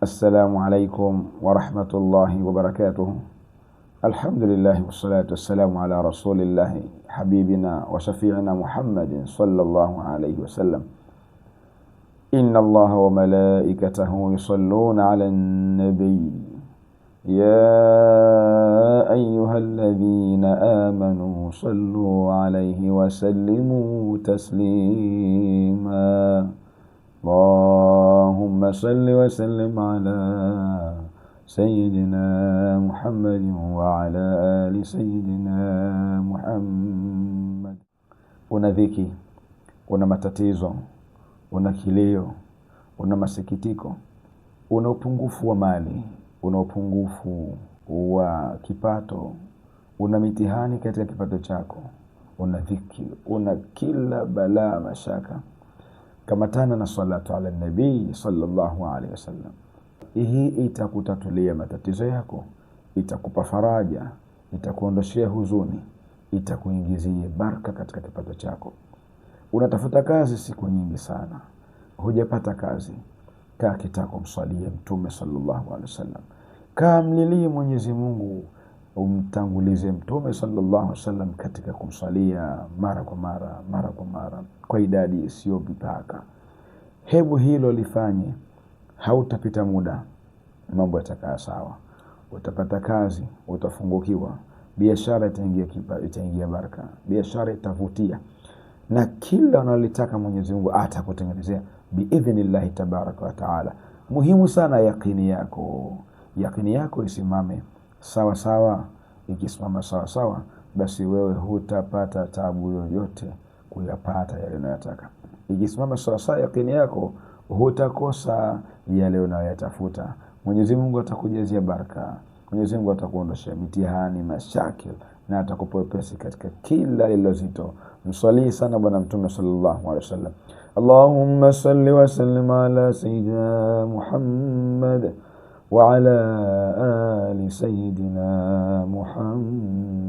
السلام عليكم ورحمة الله وبركاته. الحمد لله والصلاة والسلام على رسول الله حبيبنا وشفيعنا محمد صلى الله عليه وسلم. إن الله وملائكته يصلون على النبي يا أيها الذين آمنوا صلوا عليه وسلموا تسليما. اللهم صل وسلم على سيدنا محمد وعلى آل سيدنا محمد. Una dhiki, una matatizo, una kilio, una masikitiko, una upungufu wa mali, una upungufu wa kipato, una mitihani katika kipato chako, una dhiki, una kila balaa mashaka, kamatana na salatu ala nabii sallallahu alaihi wasallam. Hii itakutatulia matatizo yako, itakupa faraja, itakuondoshia huzuni, itakuingizia baraka katika kipato chako. Unatafuta kazi siku nyingi sana, hujapata kazi, kaa kitako msalie Mtume sallallahu alaihi wasallam. Kaa mlilie Mwenyezi Mungu, umtangulize Mtume sallallahu alaihi wasallam katika kumsalia mara kwa mara kwa idadi isiyo mipaka. Hebu hilo lifanye, hautapita muda, mambo yatakaa sawa. Utapata kazi, utafungukiwa, biashara itaingia baraka, biashara itavutia, na kila unalitaka Mwenyezi Mungu atakutengenezea biidhnillahi tabaraka wa taala. Muhimu sana yakini yako isimame sawa sawa. Ikisimama sawa sawa, basi wewe hutapata tabu yoyote kuyapata yale unayotaka. Ikisimama sawa sawa yakini yako, hutakosa yale unayotafuta. Mwenyezi Mungu atakujazia baraka, Mwenyezi Mungu atakuondoshia mitihani, mashakil, na atakupa wepesi katika kila lilozito. Mswali sana bwana Mtume sallallahu alaihi wasallam. Allahumma salli wa sallim ala sayyidina Muhammad wa ala ali sayyidina Muhammad.